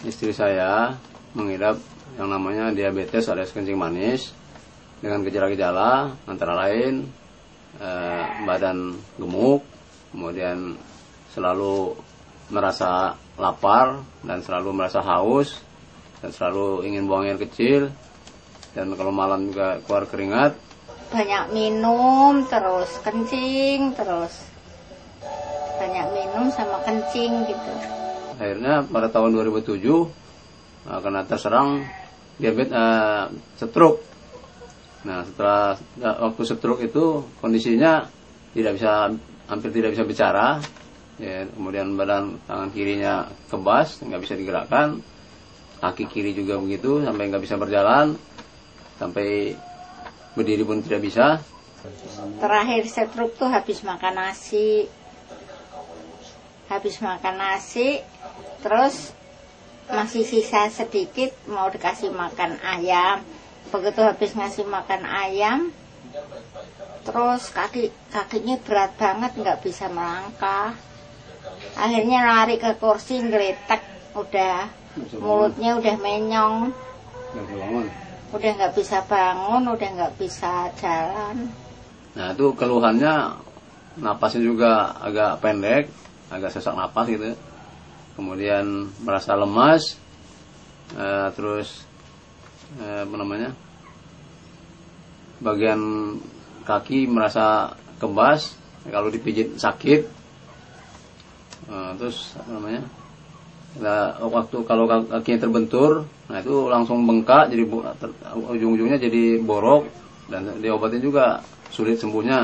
istri saya mengidap yang namanya diabetes alias kencing manis dengan gejala-gejala antara lain badan gemuk, kemudian selalu merasa lapar dan selalu merasa haus dan selalu ingin buang air kecil, dan kalau malam juga keluar keringat. Banyak minum terus kencing terus, banyak minum sama kencing gitu. Akhirnya pada tahun 2007 karena terserang diabetes stroke. Nah, setelah waktu stroke itu kondisinya hampir tidak bisa bicara, ya, kemudian badan tangan kirinya kebas, nggak bisa digerakkan, kaki kiri juga begitu, sampai nggak bisa berjalan, sampai berdiri pun tidak bisa. Terakhir stroke tuh habis makan nasi, terus masih sisa sedikit mau dikasih makan ayam. Begitu habis ngasih makan ayam, terus kakinya berat banget, nggak bisa melangkah. Akhirnya lari ke kursi, ngeletek, mulutnya udah menyong, udah nggak bisa bangun, udah nggak bisa jalan. Nah, itu keluhannya, napasnya juga agak pendek, agak sesak napas gitu. Kemudian merasa lemas, terus bagian kaki merasa kebas, kalau dipijit sakit. Terus waktu kalau kakinya terbentur, nah itu langsung bengkak, jadi ujung-ujungnya jadi borok, dan diobatin juga sulit sembuhnya.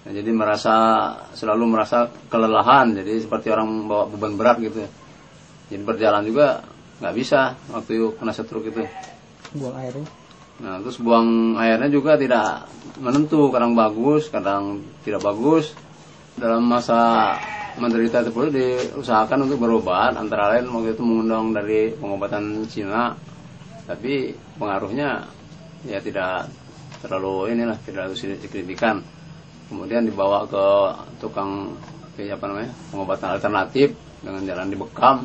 Nah, jadi selalu merasa kelelahan, jadi seperti orang bawa beban berat gitu. Jadi berjalan juga nggak bisa waktu kena stroke itu. Buang airnya? Nah, terus buang airnya juga tidak menentu, kadang bagus, kadang tidak bagus. Dalam masa menderita tersebut diusahakan untuk berobat, antara lain waktu itu mengundang dari pengobatan Cina, tapi pengaruhnya ya tidak terlalu signifikan. Kemudian dibawa ke tukang pengobatan alternatif dengan jalan dibekam,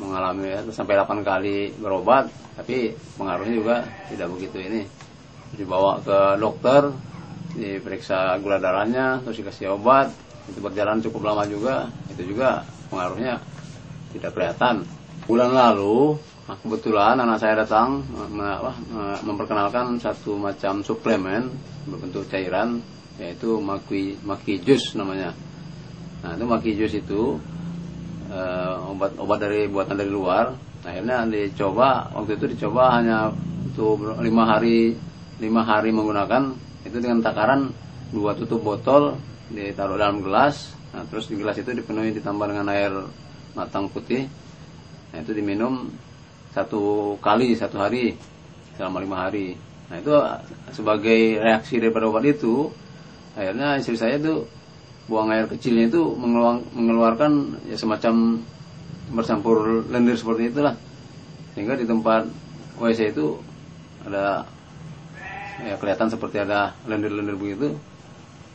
mengalami sampai 8 kali berobat, tapi pengaruhnya juga tidak begitu ini. Dibawa ke dokter, diperiksa gula darahnya, terus dikasih obat, itu berjalan cukup lama juga, itu juga pengaruhnya tidak kelihatan. Bulan lalu kebetulan anak saya datang memperkenalkan satu macam suplemen berbentuk cairan, yaitu Maki Jus namanya. Nah, itu Maki Jus itu obat buatan dari luar. Akhirnya waktu itu dicoba hanya untuk 5 hari menggunakan, itu dengan takaran 2 tutup botol ditaruh dalam gelas. Nah, terus di gelas itu dipenuhi, ditambah dengan air matang putih. Nah, itu diminum 1 kali 1 hari selama 5 hari. Nah, itu sebagai reaksi daripada obat itu, akhirnya istri saya itu buang air kecilnya itu mengeluarkan ya semacam bercampur lendir seperti itulah, sehingga di tempat WC itu ada ya kelihatan seperti ada lendir-lendir begitu,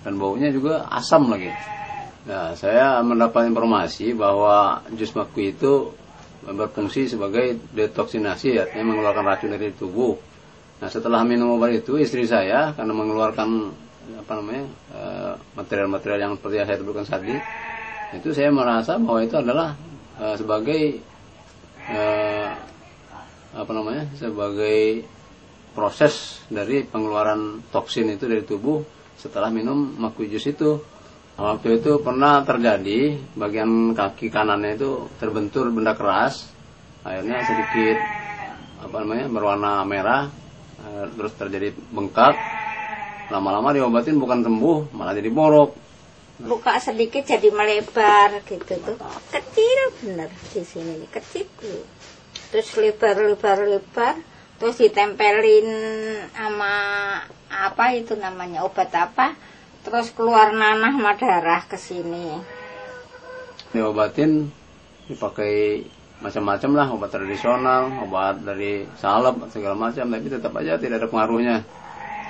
dan baunya juga asam lagi. Nah, saya mendapat informasi bahwa jus Maki itu berfungsi sebagai detoksinasi, artinya mengeluarkan racun dari tubuh. Nah, setelah minum obat itu, istri saya karena mengeluarkan material-material yang seperti yang saya sebutkan tadi, itu saya merasa bahwa itu adalah sebagai sebagai proses dari pengeluaran toksin itu dari tubuh setelah minum Maki Jus itu. Waktu itu pernah terjadi bagian kaki kanannya itu terbentur benda keras, akhirnya sedikit berwarna merah, terus terjadi bengkak. Lama-lama diobatin bukan sembuh, malah jadi borok. Buka sedikit jadi melebar gitu tuh. Kecil bener di sini, kecil. Terus lebar, terus ditempelin sama obat apa? Terus keluar nanah sama darah ke sini. Diobatin dipakai macam-macam lah, obat tradisional, obat dari salep segala macam, tapi tetap aja tidak ada pengaruhnya.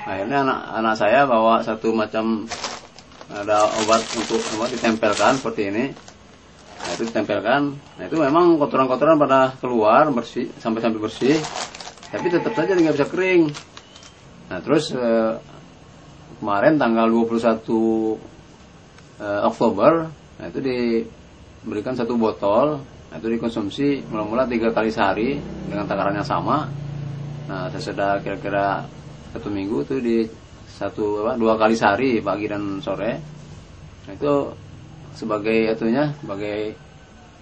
Akhirnya anak saya bawa satu macam, ada obat untuk ditempelkan seperti ini. Nah, itu ditempelkan. Nah itu memang kotoran-kotoran pada keluar bersih sampai bersih, tapi tetap saja nggak bisa kering. Nah terus kemarin tanggal 21 Oktober, nah itu diberikan 1 botol, nah itu dikonsumsi mula-mula 3 kali sehari dengan takaran yang sama. Nah sesudah kira-kira 1 minggu itu di 2 kali sehari pagi dan sore. Nah itu sebagai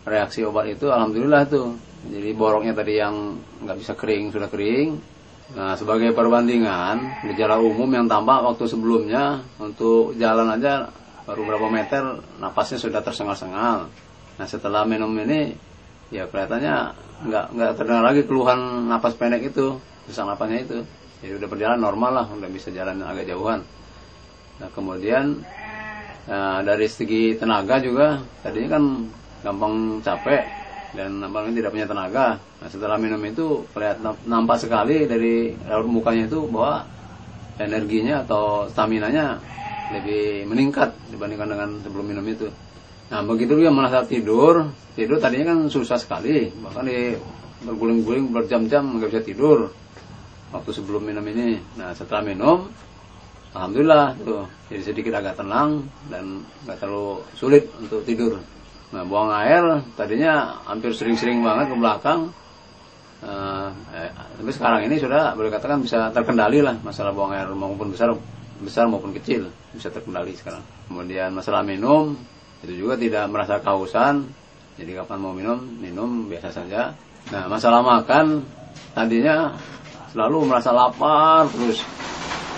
reaksi obat itu alhamdulillah tuh. Jadi boroknya tadi yang nggak bisa kering sudah kering. Nah sebagai perbandingan gejala umum yang tampak waktu sebelumnya untuk jalan aja baru berapa meter napasnya sudah tersengal-sengal. Nah setelah minum ini ya kelihatannya nggak terdengar lagi keluhan napas pendek itu, sesak napasnya itu. Jadi udah berjalan normal lah, udah bisa jalan agak jauhan. Nah kemudian dari segi tenaga juga tadinya kan gampang capek dan apalagi tidak punya tenaga. Nah, setelah minum itu kelihatan nampak sekali dari raut mukanya itu bahwa energinya atau staminanya lebih meningkat dibandingkan dengan sebelum minum itu. Nah begitu juga merasa tidur tadinya kan susah sekali, bahkan berguling-guling berjam-jam nggak bisa tidur waktu sebelum minum ini. Nah setelah minum alhamdulillah tuh jadi sedikit agak tenang dan nggak terlalu sulit untuk tidur. Nah buang air tadinya hampir sering-sering banget ke belakang, tapi sekarang ini sudah boleh katakan bisa terkendali lah masalah buang air maupun besar maupun kecil bisa terkendali sekarang. Kemudian masalah minum itu juga tidak merasa kehausan, jadi kapan mau minum biasa saja. Nah masalah makan tadinya selalu merasa lapar terus.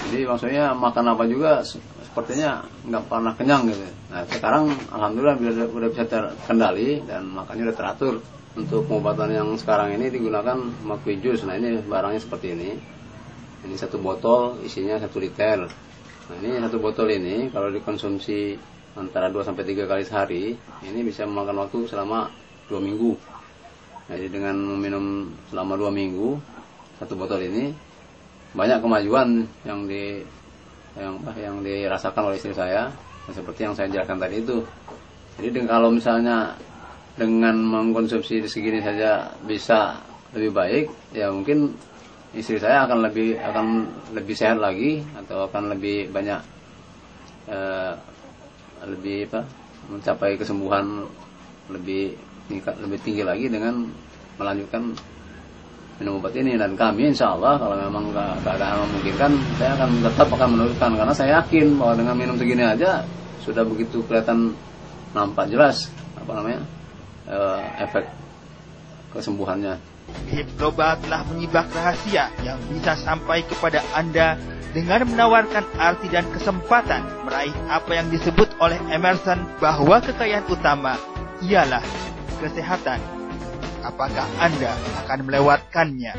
Jadi maksudnya makan apa juga sepertinya nggak pernah kenyang gitu. Nah sekarang alhamdulillah sudah bisa terkendali dan makannya sudah teratur. Untuk pengobatan yang sekarang ini digunakan Makwijus. Nah ini barangnya seperti ini. Ini 1 botol isinya 1 liter. Nah ini 1 botol ini kalau dikonsumsi antara 2 sampai 3 kali sehari, ini bisa memakan waktu selama 2 minggu. Jadi dengan meminum selama 2 minggu 1 botol ini, banyak kemajuan yang dirasakan oleh istri saya, seperti yang saya jelaskan tadi itu. Jadi kalau misalnya dengan mengkonsumsi segini saja bisa lebih baik, ya mungkin istri saya akan lebih sehat lagi atau akan lebih banyak mencapai kesembuhan lebih tinggi lagi dengan melanjutkan minum obat ini. Dan kami insya Allah kalau memang keadaan memungkinkan, saya tetap akan meneruskan karena saya yakin bahwa dengan minum segini aja sudah begitu kelihatan nampak jelas efek kesembuhannya. Hipnoba telah menyibak rahasia yang bisa sampai kepada Anda dengan menawarkan arti dan kesempatan meraih apa yang disebut oleh Emerson bahwa kekayaan utama ialah kesehatan. Apakah Anda akan melewatkannya?